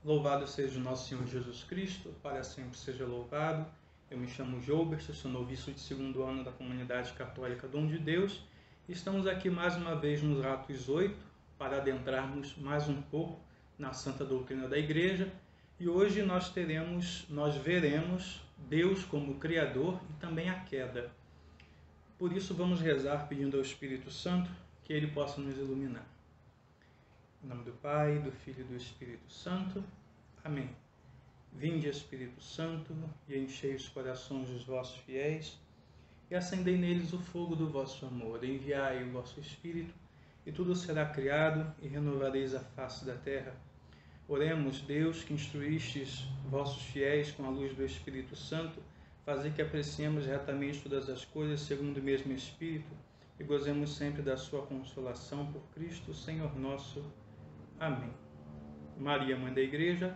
Louvado seja o nosso Senhor Jesus Cristo, para sempre seja louvado. Eu me chamo Joubert, sou noviço de segundo ano da Comunidade Católica Dom de Deus. Estamos aqui mais uma vez nos Atos 8 para adentrarmos mais um pouco na Santa Doutrina da Igreja. E hoje nós veremos Deus como Criador e também a queda. Por isso vamos rezar pedindo ao Espírito Santo que Ele possa nos iluminar. Em nome do Pai, do Filho e do Espírito Santo. Amém. Vinde, Espírito Santo, e enchei os corações dos vossos fiéis, e acendei neles o fogo do vosso amor. Enviai o vosso Espírito, e tudo será criado, e renovareis a face da terra. Oremos, Deus, que instruístes vossos fiéis com a luz do Espírito Santo, fazer que apreciemos retamente todas as coisas segundo o mesmo Espírito, e gozemos sempre da sua consolação por Cristo, Senhor nosso. Amém. Maria, Mãe da Igreja,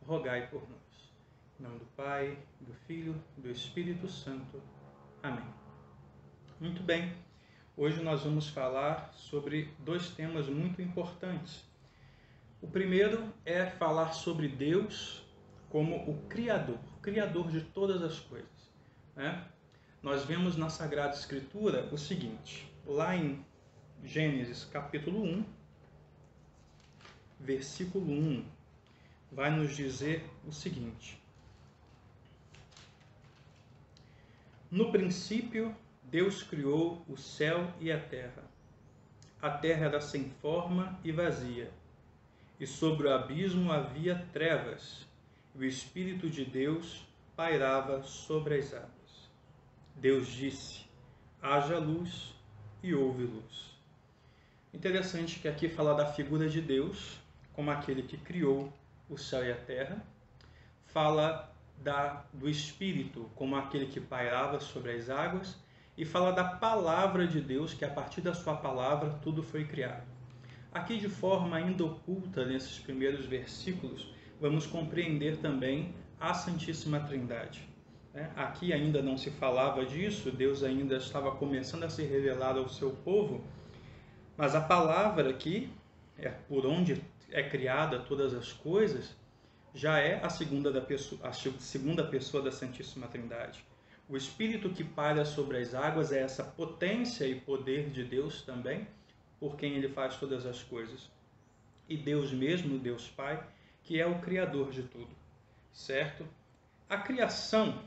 rogai por nós. Em nome do Pai, do Filho e do Espírito Santo. Amém. Muito bem. Hoje nós vamos falar sobre dois temas muito importantes. O primeiro é falar sobre Deus como o Criador de todas as coisas, né? Nós vemos na Sagrada Escritura o seguinte, lá em Gênesis capítulo 1, versículo 1, vai nos dizer o seguinte: No princípio, Deus criou o céu e a terra. A terra era sem forma e vazia, e sobre o abismo havia trevas, e o Espírito de Deus pairava sobre as águas. Deus disse: haja luz, e houve luz. Interessante que aqui fala da figura de Deus como aquele que criou o céu e a terra, fala do Espírito como aquele que pairava sobre as águas, e fala da palavra de Deus, que a partir da sua palavra tudo foi criado. Aqui, de forma ainda oculta, nesses primeiros versículos, vamos compreender também a Santíssima Trindade. Aqui ainda não se falava disso, Deus ainda estava começando a se revelar ao seu povo, mas a palavra aqui, por onde é criada todas as coisas, já é a segunda pessoa da Santíssima Trindade. O Espírito que paira sobre as águas é essa potência e poder de Deus também, por quem Ele faz todas as coisas. E Deus mesmo, Deus Pai, que é o Criador de tudo, certo? A criação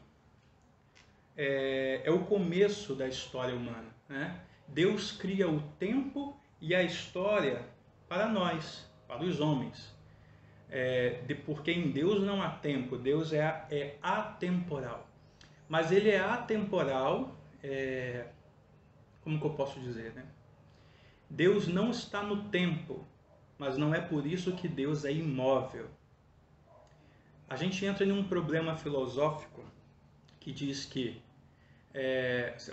é o começo da história humana, né? Deus cria o tempo e a história para nós, para os homens. Porque em Deus não há tempo, Deus é atemporal. Mas Ele é atemporal, como que eu posso dizer, né? Deus não está no tempo, mas não é por isso que Deus é imóvel. A gente entra em um problema filosófico que diz que,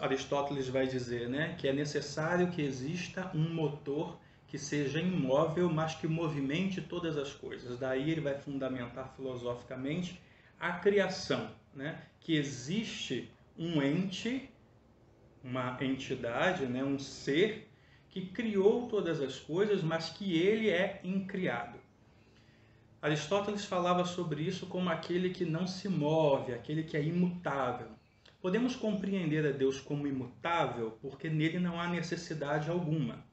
Aristóteles vai dizer, né, que é necessário que exista um motor que seja imóvel, mas que movimente todas as coisas. Daí ele vai fundamentar filosoficamente a criação, né, que existe um ente, uma entidade, né, um ser que criou todas as coisas, mas que ele é incriado. Aristóteles falava sobre isso como aquele que não se move, aquele que é imutável. Podemos compreender a Deus como imutável porque nele não há necessidade alguma.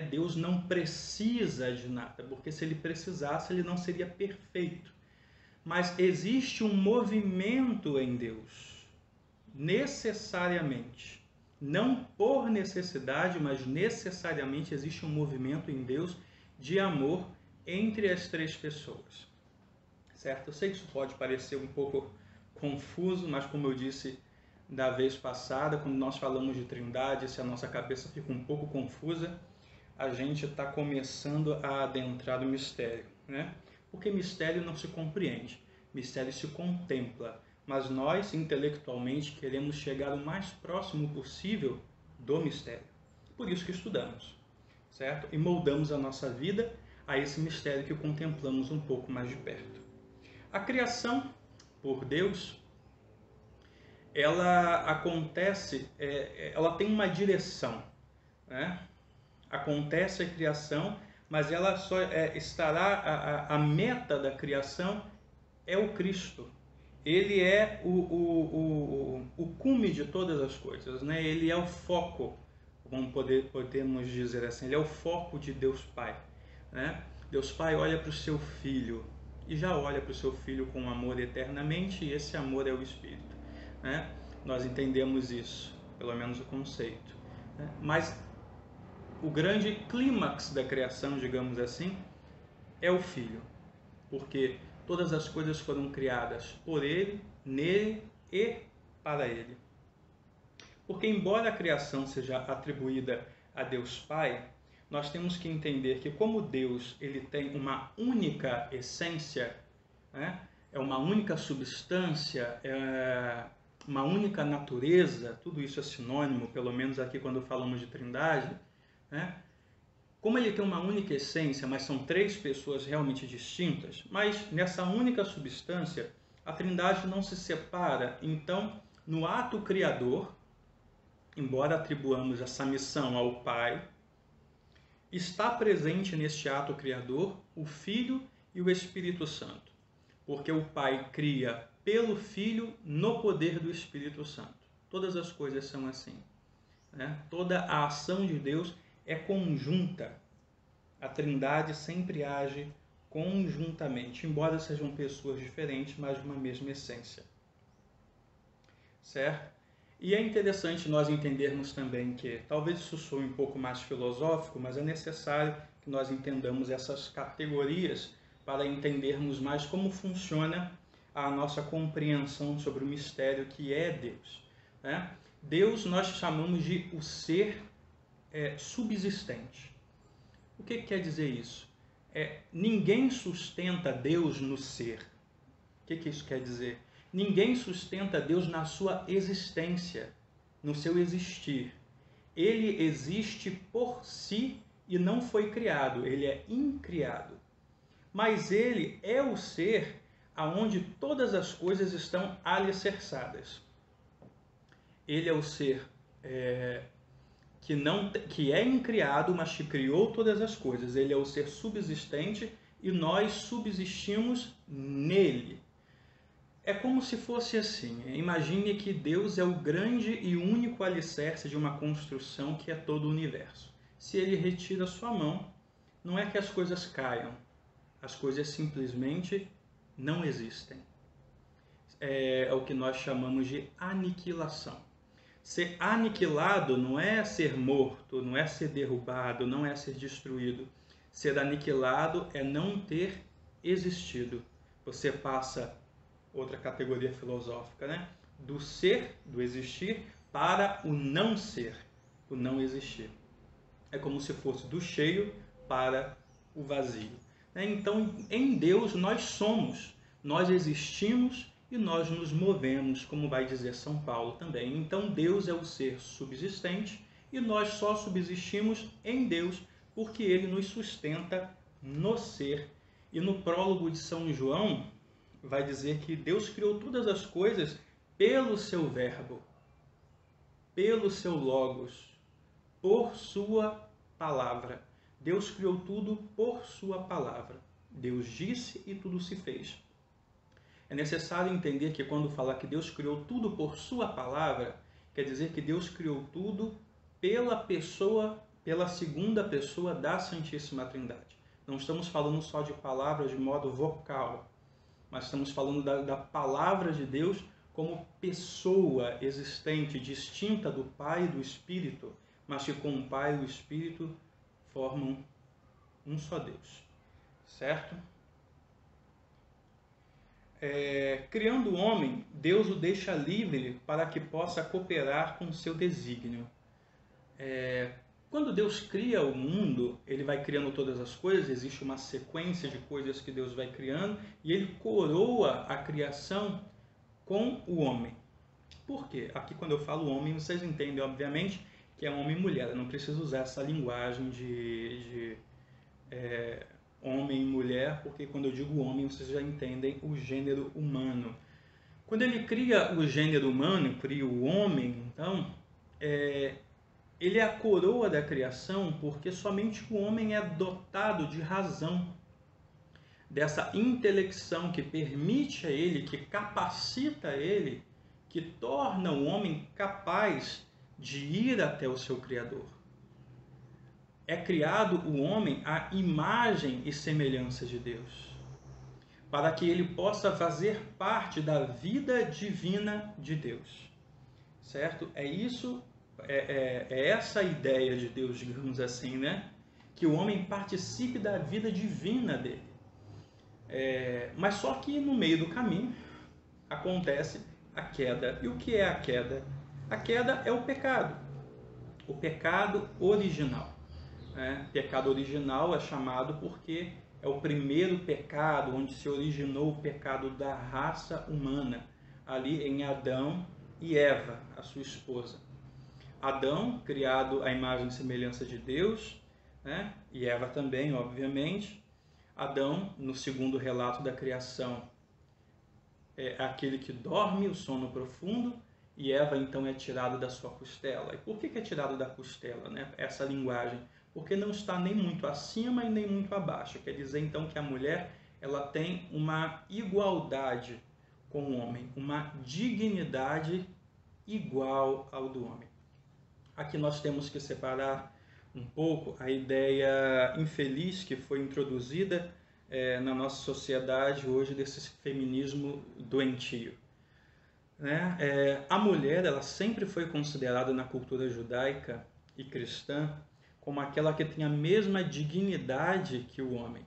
Deus não precisa de nada, porque se ele precisasse, ele não seria perfeito. Mas existe um movimento em Deus, necessariamente. Não por necessidade, mas necessariamente existe um movimento em Deus de amor entre as três pessoas. Certo? Eu sei que isso pode parecer um pouco confuso, mas como eu disse da vez passada, quando nós falamos de Trindade, se a nossa cabeça fica um pouco confusa, a gente está começando a adentrar o mistério, né? Porque mistério não se compreende, mistério se contempla, mas nós, intelectualmente, queremos chegar o mais próximo possível do mistério. Por isso que estudamos, certo? E moldamos a nossa vida a esse mistério que contemplamos um pouco mais de perto. A criação, por Deus, ela acontece, ela tem uma direção, né? Acontece a criação, mas ela só estará, a meta da criação é o Cristo. Ele é o cume de todas as coisas, né? Ele é o foco, podemos dizer assim, ele é o foco de Deus Pai, né? Deus Pai olha para o seu Filho, e já olha para o seu Filho com amor eternamente, e esse amor é o Espírito, né? Nós entendemos isso, pelo menos o conceito, né? Mas o grande clímax da criação, digamos assim, é o Filho, porque todas as coisas foram criadas por Ele, nele e para Ele. Porque embora a criação seja atribuída a Deus Pai, nós temos que entender que como Deus ele tem uma única essência, né? É uma única substância, é uma única natureza, tudo isso é sinônimo, pelo menos aqui quando falamos de Trindade, né? Como ele tem uma única essência, mas são três pessoas realmente distintas, mas nessa única substância, a Trindade não se separa. Então, no ato criador, embora atribuamos essa missão ao Pai, está presente neste ato criador o Filho e o Espírito Santo, porque o Pai cria pelo Filho no poder do Espírito Santo. Todas as coisas são assim, né? Toda a ação de Deus é conjunta. A Trindade sempre age conjuntamente, embora sejam pessoas diferentes, mas de uma mesma essência. Certo? E é interessante nós entendermos também que, talvez isso soe um pouco mais filosófico, mas é necessário que nós entendamos essas categorias para entendermos mais como funciona a nossa compreensão sobre o mistério que é Deus, né? Deus nós chamamos de o ser subsistente. O que quer dizer isso? Ninguém sustenta Deus no ser. O que isso quer dizer? Ninguém sustenta Deus na sua existência, no seu existir. Ele existe por si e não foi criado, ele é incriado. Mas ele é o ser aonde todas as coisas estão alicerçadas. Ele é o ser que é incriado, mas que criou todas as coisas. Ele é o ser subsistente e nós subsistimos nele. É como se fosse assim. Imagine que Deus é o grande e único alicerce de uma construção que é todo o universo. Se ele retira sua mão, não é que as coisas caiam. As coisas simplesmente não existem. É o que nós chamamos de aniquilação. Ser aniquilado não é ser morto, não é ser derrubado, não é ser destruído. Ser aniquilado é não ter existido. Você passa, outra categoria filosófica, né? Do ser, do existir, para o não ser, o não existir. É como se fosse do cheio para o vazio. Então, em Deus nós somos, nós existimos e nós nos movemos, como vai dizer São Paulo também. Então Deus é o ser subsistente e nós só subsistimos em Deus porque Ele nos sustenta no ser. E no prólogo de São João vai dizer que Deus criou todas as coisas pelo seu verbo, pelo seu logos, por sua palavra. Deus criou tudo por sua palavra. Deus disse e tudo se fez. É necessário entender que quando fala que Deus criou tudo por sua palavra, quer dizer que Deus criou tudo pela segunda pessoa da Santíssima Trindade. Não estamos falando só de palavras de modo vocal, mas estamos falando da palavra de Deus como pessoa existente, distinta do Pai e do Espírito, mas que com o Pai e o Espírito formam um só Deus. Certo? Criando o homem, Deus o deixa livre para que possa cooperar com o seu desígnio. Quando Deus cria o mundo, Ele vai criando todas as coisas, existe uma sequência de coisas que Deus vai criando, e Ele coroa a criação com o homem. Por quê? Aqui quando eu falo homem, vocês entendem, obviamente, que é homem e mulher. Eu não preciso usar essa linguagem de homem e mulher, porque quando eu digo homem, vocês já entendem o gênero humano. Quando Ele cria o gênero humano, cria o homem, então, ele é a coroa da criação porque somente o homem é dotado de razão, dessa intelecção que permite a ele, que capacita ele, que torna o homem capaz de ir até o seu Criador. É criado o homem à imagem e semelhança de Deus, para que ele possa fazer parte da vida divina de Deus. Certo? É isso, é essa a ideia de Deus, digamos assim, né? Que o homem participe da vida divina dele. Mas só que no meio do caminho acontece a queda. E o que é a queda? A queda é o pecado original. Pecado original é chamado porque é o primeiro pecado, onde se originou o pecado da raça humana, ali em Adão e Eva, a sua esposa. Adão, criado à imagem e semelhança de Deus, né? E Eva também, obviamente. Adão, no segundo relato da criação, é aquele que dorme o sono profundo, e Eva então é tirada da sua costela. E por que é tirada da costela, né? Essa linguagem? Porque não está nem muito acima e nem muito abaixo. Quer dizer então que a mulher ela tem uma igualdade com o homem, uma dignidade igual ao do homem. Aqui nós temos que separar um pouco a ideia infeliz que foi introduzida na nossa sociedade hoje desse feminismo doentio. A mulher ela sempre foi considerada na cultura judaica e cristã como aquela que tem a mesma dignidade que o homem.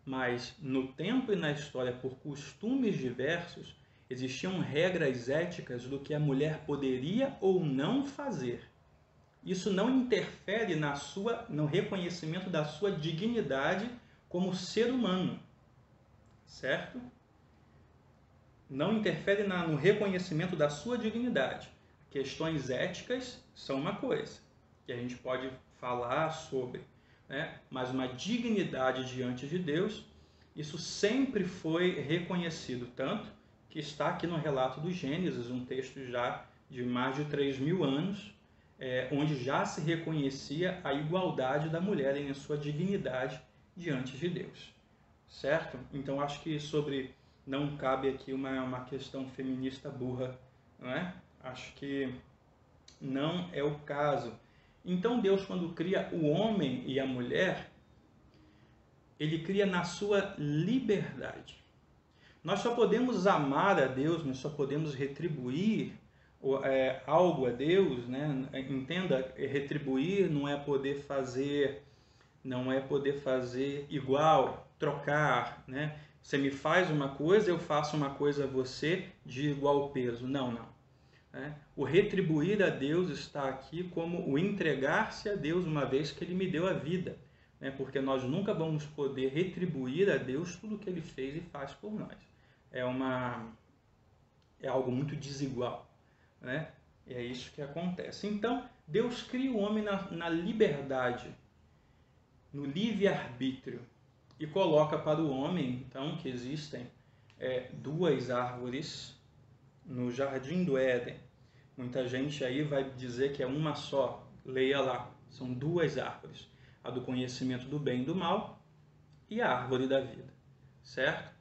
Mas no tempo e na história, por costumes diversos, existiam regras éticas do que a mulher poderia ou não fazer. Isso não interfere no reconhecimento da sua dignidade como ser humano, certo? Não interfere no reconhecimento da sua dignidade. Questões éticas são uma coisa que a gente pode falar sobre, mas uma dignidade diante de Deus, isso sempre foi reconhecido, tanto que está aqui no relato do Gênesis, um texto já de mais de 3.000 anos, onde já se reconhecia a igualdade da mulher em sua dignidade diante de Deus, certo? Então acho que não cabe aqui uma questão feminista burra, não é? Acho que não é o caso. Então Deus, quando cria o homem e a mulher, ele cria na sua liberdade. Nós só podemos amar a Deus, nós só podemos retribuir algo a Deus, né? Entenda, retribuir não é poder fazer igual, trocar, né? Você me faz uma coisa, eu faço uma coisa a você de igual peso. Não. O retribuir a Deus está aqui como o entregar-se a Deus, uma vez que Ele me deu a vida. Porque nós nunca vamos poder retribuir a Deus tudo o que Ele fez e faz por nós. É algo muito desigual. E é isso que acontece. Então, Deus cria o homem na liberdade, no livre-arbítrio, e coloca para o homem, então, que existem duas árvores no Jardim do Éden. Muita gente aí vai dizer que é uma só. Leia lá, são duas árvores. A do conhecimento do bem e do mal e a árvore da vida, certo?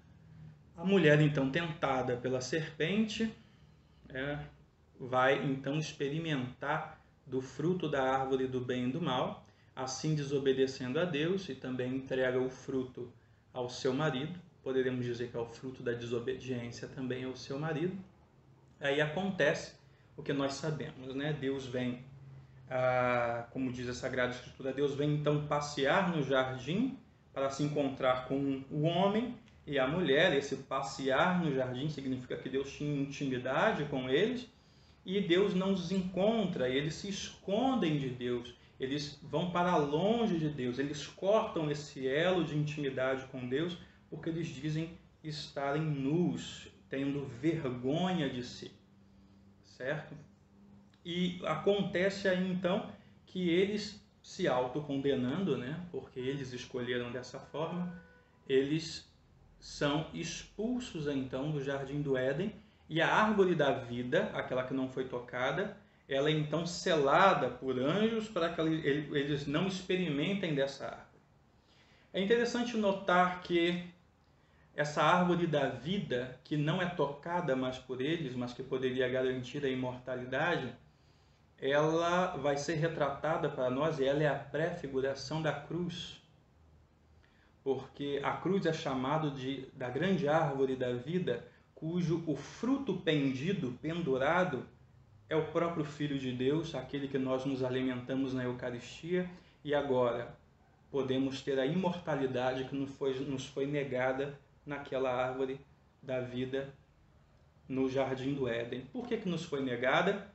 A mulher, então, tentada pela serpente, vai, então, experimentar do fruto da árvore do bem e do mal, assim desobedecendo a Deus, e também entrega o fruto ao seu marido. Poderemos dizer que é o fruto da desobediência também ao seu marido. Aí acontece o que nós sabemos, Deus vem, como diz a Sagrada Escritura, Deus vem então passear no jardim para se encontrar com o homem e a mulher. Esse passear no jardim significa que Deus tinha intimidade com eles, e Deus não os encontra, eles se escondem de Deus, eles vão para longe de Deus, eles cortam esse elo de intimidade com Deus, porque eles dizem estarem nus, tendo vergonha de si, certo? E acontece aí então que eles se autocondenando, porque eles escolheram dessa forma, eles são expulsos então do Jardim do Éden, e a árvore da vida, aquela que não foi tocada, ela é então selada por anjos para que eles não experimentem dessa árvore. É interessante notar que essa árvore da vida, que não é tocada mais por eles, mas que poderia garantir a imortalidade, ela vai ser retratada para nós e ela é a pré-figuração da cruz. Porque a cruz é chamada da grande árvore da vida, cujo o fruto pendido, pendurado, é o próprio Filho de Deus, aquele que nós nos alimentamos na Eucaristia, e agora podemos ter a imortalidade que nos foi negada naquela árvore da vida no Jardim do Éden. Por que nos foi negada?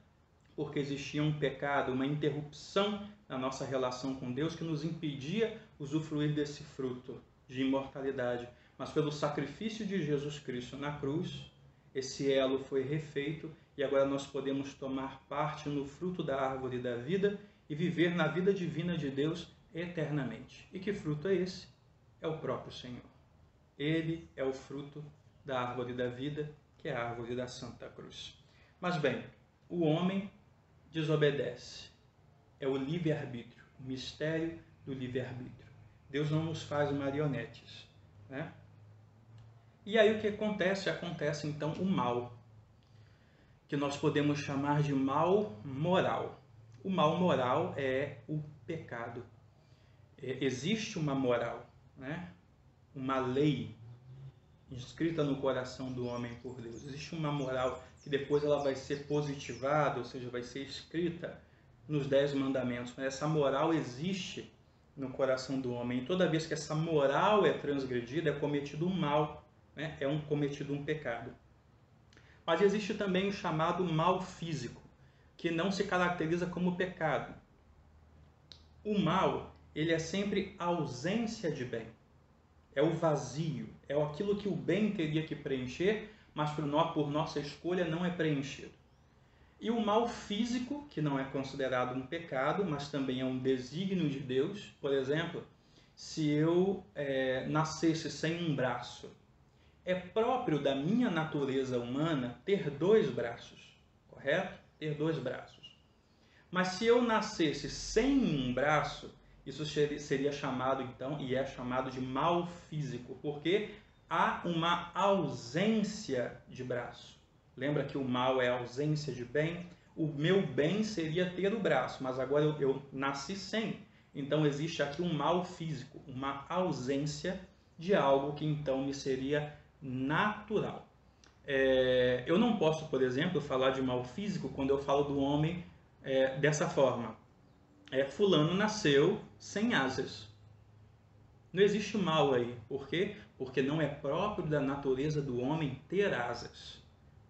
Porque existia um pecado, uma interrupção na nossa relação com Deus que nos impedia usufruir desse fruto de imortalidade. Mas pelo sacrifício de Jesus Cristo na cruz, esse elo foi refeito e agora nós podemos tomar parte no fruto da árvore da vida e viver na vida divina de Deus eternamente. E que fruto é esse? É o próprio Senhor. Ele é o fruto da árvore da vida, que é a árvore da Santa Cruz. Mas bem, o homem desobedece. É o livre-arbítrio, o mistério do livre-arbítrio. Deus não nos faz marionetes, né? E aí o que acontece? Acontece então o mal, que nós podemos chamar de mal moral. O mal moral é o pecado. Existe uma moral, né? Uma lei inscrita no coração do homem por Deus. Existe uma moral que depois ela vai ser positivada, ou seja, vai ser escrita nos 10 mandamentos. Mas essa moral existe no coração do homem. E toda vez que essa moral é transgredida, é cometido um mal, né? Cometido um pecado. Mas existe também o chamado mal físico, que não se caracteriza como pecado. O mal, ele é sempre ausência de bem. É o vazio, é aquilo que o bem teria que preencher, mas por nossa escolha não é preenchido. E o mal físico, que não é considerado um pecado, mas também é um desígnio de Deus. Por exemplo, se eu nascesse sem um braço, é próprio da minha natureza humana ter 2 braços, correto? Ter 2 braços. Mas se eu nascesse sem um braço, isso seria chamado, então, e é chamado de mal físico, porque há uma ausência de braço. Lembra que o mal é a ausência de bem? O meu bem seria ter o braço, mas agora eu nasci sem. Então existe aqui um mal físico, uma ausência de algo que então me seria natural. Eu não posso, por exemplo, falar de mal físico quando eu falo do homem dessa forma. Fulano nasceu sem asas. Não existe mal aí. Por quê? Porque não é próprio da natureza do homem ter asas.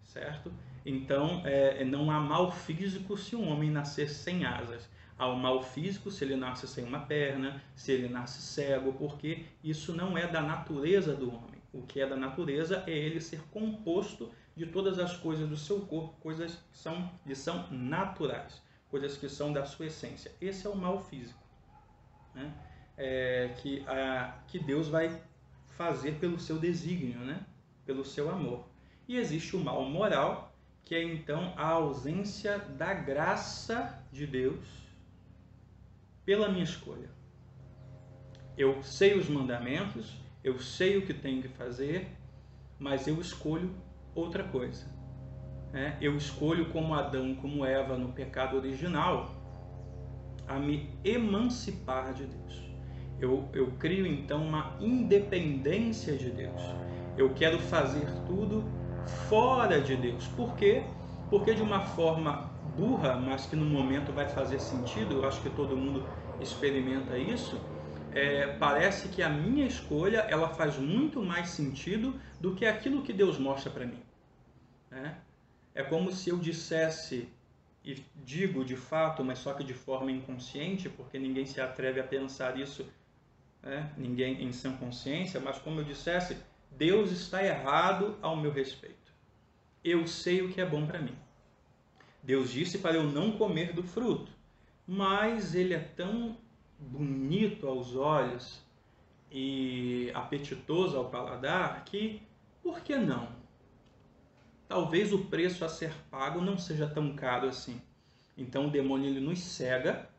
Certo? Então, não há mal físico se um homem nascer sem asas. Há o mal físico se ele nasce sem uma perna, se ele nasce cego, porque isso não é da natureza do homem. O que é da natureza é ele ser composto de todas as coisas do seu corpo, coisas que são naturais, coisas que são da sua essência. Esse é o mal físico, né? Que Deus vai fazer pelo seu desígnio, né? Pelo seu amor. E existe o mal moral, que é então a ausência da graça de Deus pela minha escolha. Eu sei os mandamentos, eu sei o que tenho que fazer, mas eu escolho outra coisa. Eu escolho, como Adão, como Eva no pecado original, a me emancipar de Deus. Eu crio então uma independência de Deus. Eu quero fazer tudo fora de Deus. Por quê? Porque de uma forma burra, mas que no momento vai fazer sentido, eu acho que todo mundo experimenta isso, parece que a minha escolha ela faz muito mais sentido do que aquilo que Deus mostra para mim. É como se eu dissesse, e digo de fato, mas só que de forma inconsciente, porque ninguém se atreve a pensar isso, ninguém em sã consciência, mas como eu dissesse, Deus está errado ao meu respeito. Eu sei o que é bom para mim. Deus disse para eu não comer do fruto, mas ele é tão bonito aos olhos e apetitoso ao paladar que, por que não? Talvez o preço a ser pago não seja tão caro assim. Então o demônio ele nos cega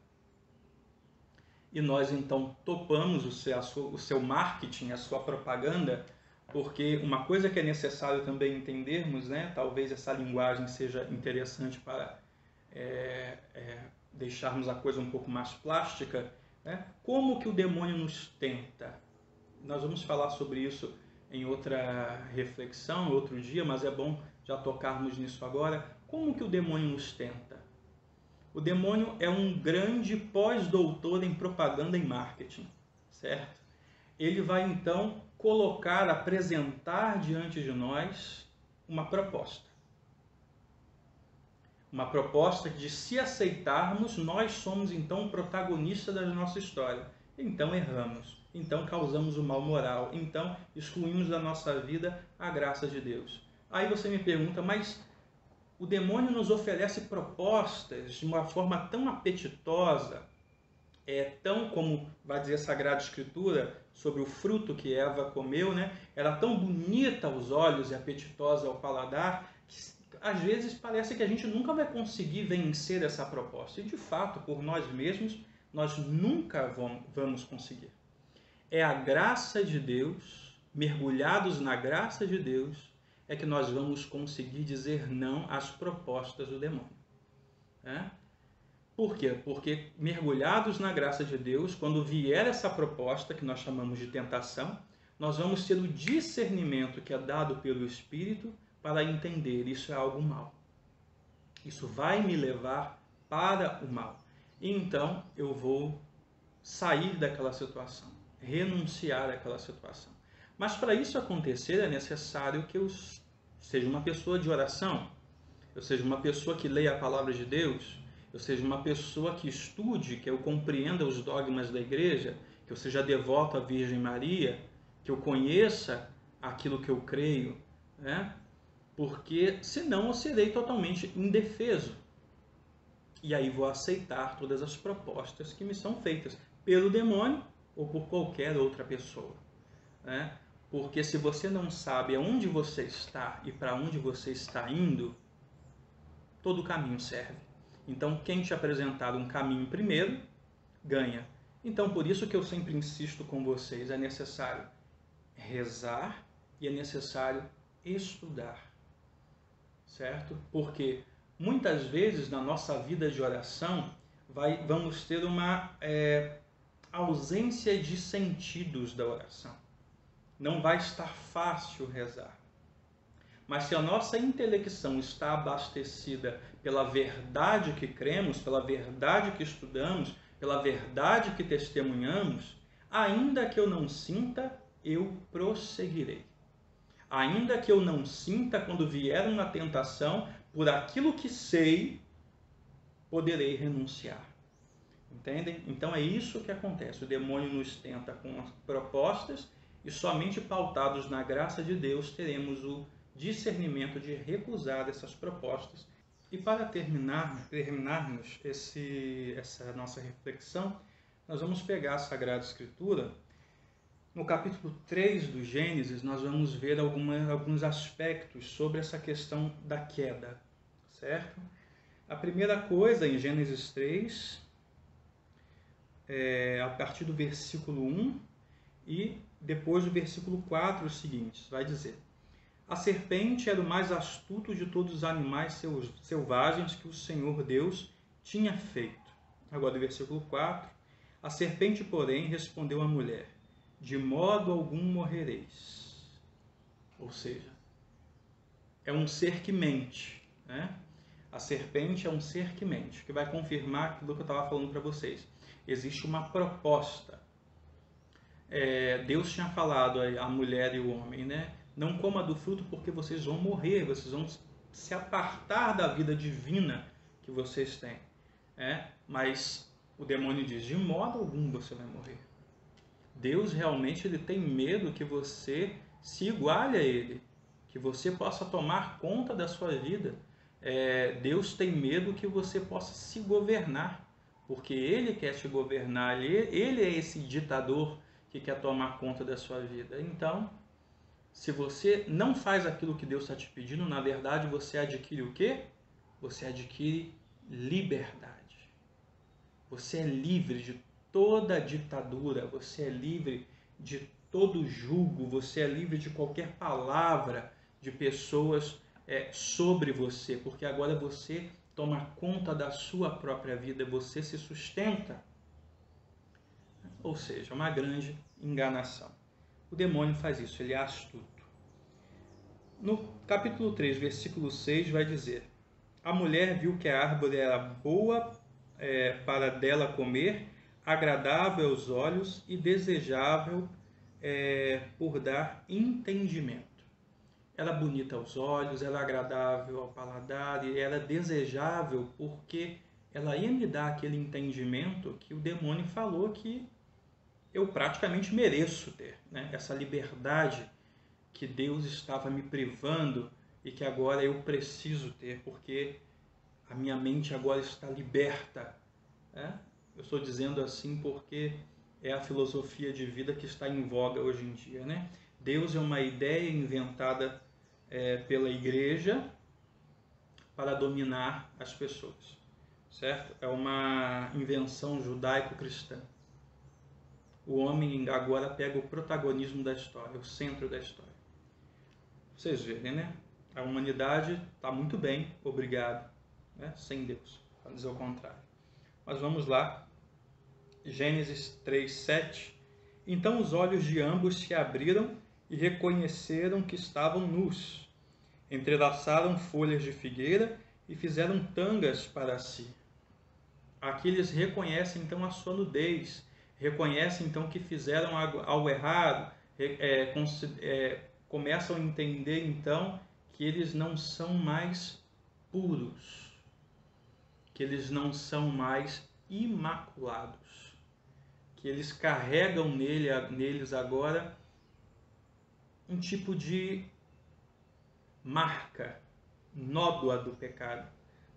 e nós então topamos o seu marketing, a sua propaganda, porque uma coisa que é necessário também entendermos, né? Talvez essa linguagem seja interessante para deixarmos a coisa um pouco mais plástica, né? Como que o demônio nos tenta? Nós vamos falar sobre isso em outra reflexão, outro dia, mas é bom já tocarmos nisso agora. Como que o demônio nos tenta? O demônio é um grande pós-doutor em propaganda e marketing, certo? Ele vai então colocar, apresentar diante de nós uma proposta. Uma proposta de, se aceitarmos, nós somos então protagonistas da nossa história. Então erramos, então causamos o mal moral, então excluímos da nossa vida a graça de Deus. Aí você me pergunta, mas o demônio nos oferece propostas de uma forma tão apetitosa, tão, como vai dizer a Sagrada Escritura, sobre o fruto que Eva comeu, né? Era tão bonita aos olhos e apetitosa ao paladar, que às vezes parece que a gente nunca vai conseguir vencer essa proposta. E de fato, por nós mesmos, nós nunca vamos conseguir. É a graça de Deus, mergulhados na graça de Deus, é que nós vamos conseguir dizer não às propostas do demônio. Por quê? Porque mergulhados na graça de Deus, quando vier essa proposta, que nós chamamos de tentação, nós vamos ter o discernimento que é dado pelo Espírito para entender, isso é algo mal. Isso vai me levar para o mal. E então eu vou sair daquela situação, renunciar àquela situação. Mas para isso acontecer é necessário que eu seja uma pessoa de oração, eu seja uma pessoa que leia a palavra de Deus, eu seja uma pessoa que estude, que eu compreenda os dogmas da igreja, que eu seja devoto à Virgem Maria, que eu conheça aquilo que eu creio, né? Porque senão eu serei totalmente indefeso. E aí vou aceitar todas as propostas que me são feitas pelo demônio ou por qualquer outra pessoa, né? Porque se você não sabe aonde você está e para onde você está indo, todo caminho serve. Então, quem te apresentar um caminho primeiro, ganha. Então, por isso que eu sempre insisto com vocês, é necessário rezar e é necessário estudar, certo? Porque muitas vezes na nossa vida de oração vamos ter uma ausência de sentidos da oração. Não vai estar fácil rezar. Mas se a nossa intelecção está abastecida pela verdade que cremos, pela verdade que estudamos, pela verdade que testemunhamos, ainda que eu não sinta, eu prosseguirei. Ainda que eu não sinta, quando vier uma tentação, por aquilo que sei, poderei renunciar. Entendem? Então é isso que acontece. O demônio nos tenta com as propostas e somente pautados na graça de Deus teremos o discernimento de recusar essas propostas. E para terminarmos essa nossa reflexão, nós vamos pegar a Sagrada Escritura. No capítulo 3 do Gênesis, nós vamos ver alguns aspectos sobre essa questão da queda, certo? A primeira coisa, em Gênesis 3, a partir do versículo 1 e depois do versículo 4, os seguintes, vai dizer: a serpente era o mais astuto de todos os animais selvagens que o Senhor Deus tinha feito. Agora, do versículo 4, a serpente, porém, respondeu à mulher: de modo algum morrereis. Ou seja, é um ser que mente, né? A serpente é um ser que mente, que vai confirmar aquilo que eu estava falando para vocês. Existe uma proposta. Deus tinha falado à mulher e ao homem, né? Não coma do fruto porque vocês vão morrer, vocês vão se apartar da vida divina que vocês têm. Mas o demônio diz, de modo algum você vai morrer. Deus realmente ele tem medo que você se iguale a Ele, que você possa tomar conta da sua vida. Deus tem medo que você possa se governar, porque Ele quer te governar, Ele é esse ditador que quer tomar conta da sua vida. Então, se você não faz aquilo que Deus está te pedindo, na verdade você adquire o quê? Você adquire liberdade. Você é livre de toda ditadura, você é livre de todo julgo, você é livre de qualquer palavra de pessoas sobre você, porque agora você toma conta da sua própria vida, você se sustenta. Ou seja, uma grande enganação. O demônio faz isso, ele é astuto. No capítulo 3, versículo 6, vai dizer: a mulher viu que a árvore era boa para dela comer, agradável aos olhos e desejável por dar entendimento. Era bonita aos olhos, era agradável ao paladar e era desejável porque ela ia me dar aquele entendimento que o demônio falou que eu praticamente mereço ter, né? Essa liberdade que Deus estava me privando e que agora eu preciso ter, porque a minha mente agora está liberta. Né? Eu estou dizendo assim porque é a filosofia de vida que está em voga hoje em dia. Né? Deus é uma ideia inventada pela igreja para dominar as pessoas. Certo? É uma invenção judaico-cristã. O homem agora pega o protagonismo da história, o centro da história. Vocês verem, né? A humanidade está muito bem, obrigado, né? Sem Deus, para dizer o contrário. Mas vamos lá, Gênesis 3:7. Então os olhos de ambos se abriram e reconheceram que estavam nus. Entrelaçaram folhas de figueira e fizeram tangas para si. Aqui eles reconhecem então a sua nudez, reconhecem então que fizeram algo errado, começam a entender então que eles não são mais puros, que eles não são mais imaculados, que eles carregam neles agora um tipo de marca, nódoa do pecado,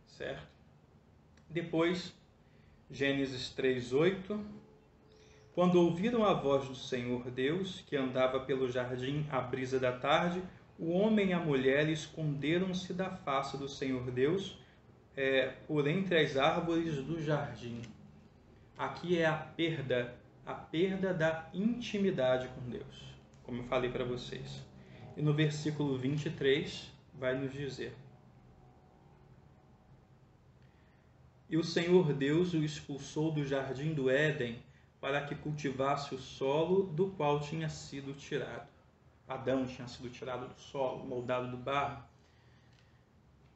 certo? Depois, Gênesis 3:8. Quando ouviram a voz do Senhor Deus, que andava pelo jardim à brisa da tarde, o homem e a mulher esconderam-se da face do Senhor Deus por entre as árvores do jardim. Aqui é a perda da intimidade com Deus, como eu falei para vocês. E no versículo 23 vai nos dizer: e o Senhor Deus o expulsou do jardim do Éden para que cultivasse o solo do qual tinha sido tirado. Adão tinha sido tirado do solo, moldado do barro.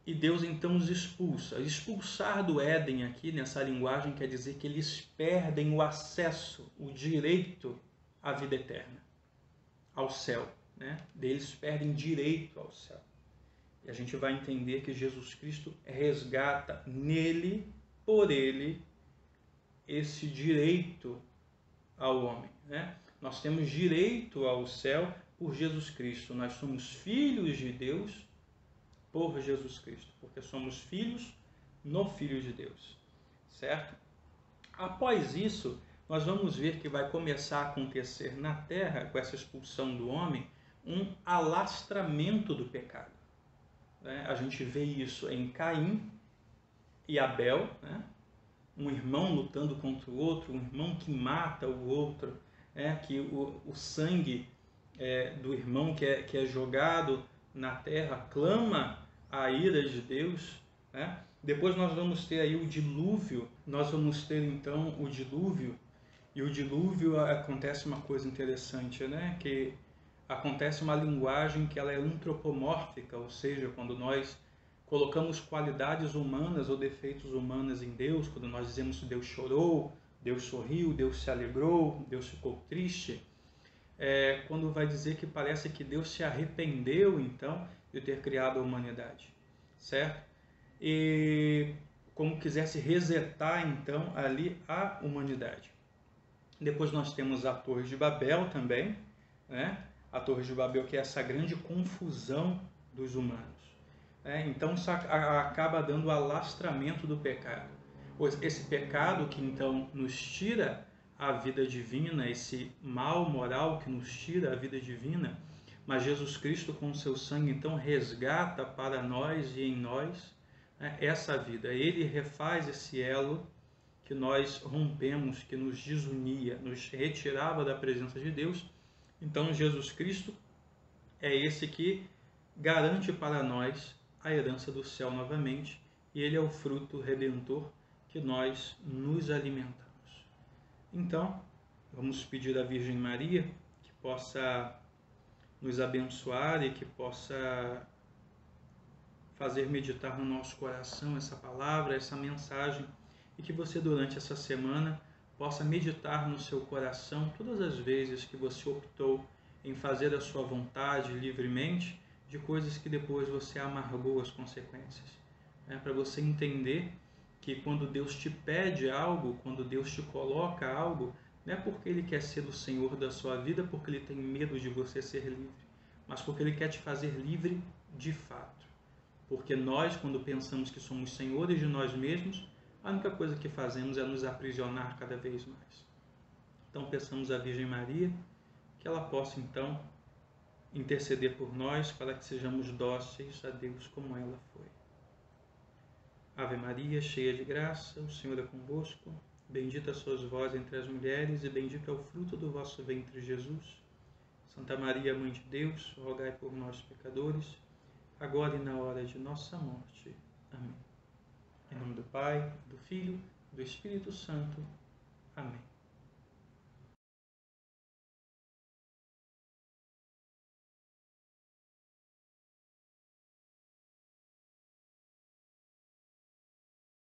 E Deus então os expulsa. Expulsar do Éden aqui, nessa linguagem, quer dizer que eles perdem o acesso, o direito à vida eterna, ao céu. Né? Eles perdem direito ao céu. E a gente vai entender que Jesus Cristo resgata nele, por ele, esse direito ao homem. Né? Nós temos direito ao céu por Jesus Cristo. Nós somos filhos de Deus por Jesus Cristo, porque somos filhos no Filho de Deus. Certo? Após isso, nós vamos ver que vai começar a acontecer na terra, com essa expulsão do homem, um alastramento do pecado. Né? A gente vê isso em Caim e Abel, né? Um irmão lutando contra o outro, um irmão que mata o outro, que o sangue do irmão que é jogado na terra clama a ira de Deus. Né? Depois nós vamos ter aí o dilúvio, nós vamos ter então o dilúvio, e o dilúvio acontece uma coisa interessante, né? Que acontece uma linguagem que ela é antropomórfica, ou seja, quando nós colocamos qualidades humanas ou defeitos humanos em Deus, quando nós dizemos que Deus chorou, Deus sorriu, Deus se alegrou, Deus ficou triste, quando vai dizer que parece que Deus se arrependeu, então, de ter criado a humanidade, certo? E como quisesse resetar, então, ali a humanidade. Depois nós temos a Torre de Babel também, né? A Torre de Babel, que é essa grande confusão dos humanos. Então isso acaba dando o alastramento do pecado. Esse pecado que então nos tira a vida divina, esse mal moral que nos tira a vida divina, mas Jesus Cristo com o seu sangue então resgata para nós e em nós essa vida. Ele refaz esse elo que nós rompemos, que nos desunia, nos retirava da presença de Deus. Então Jesus Cristo é esse que garante para nós a herança do céu novamente, e ele é o fruto redentor que nós nos alimentamos. Então, vamos pedir à Virgem Maria que possa nos abençoar e que possa fazer meditar no nosso coração essa palavra, essa mensagem, e que você durante essa semana possa meditar no seu coração todas as vezes que você optou em fazer a sua vontade livremente de coisas que depois você amargou as consequências. Para você entender que quando Deus te pede algo, quando Deus te coloca algo, não é porque Ele quer ser o Senhor da sua vida, porque Ele tem medo de você ser livre, mas porque Ele quer te fazer livre de fato. Porque nós, quando pensamos que somos senhores de nós mesmos, a única coisa que fazemos é nos aprisionar cada vez mais. Então, peçamos à Virgem Maria que ela possa, então, interceder por nós para que sejamos dóceis a Deus como ela foi. Ave Maria, cheia de graça, o Senhor é convosco. Bendita sois vós entre as mulheres e bendito é o fruto do vosso ventre, Jesus. Santa Maria, Mãe de Deus, rogai por nós, pecadores, agora e na hora de nossa morte. Amém. Em nome do Pai, do Filho e do Espírito Santo. Amém.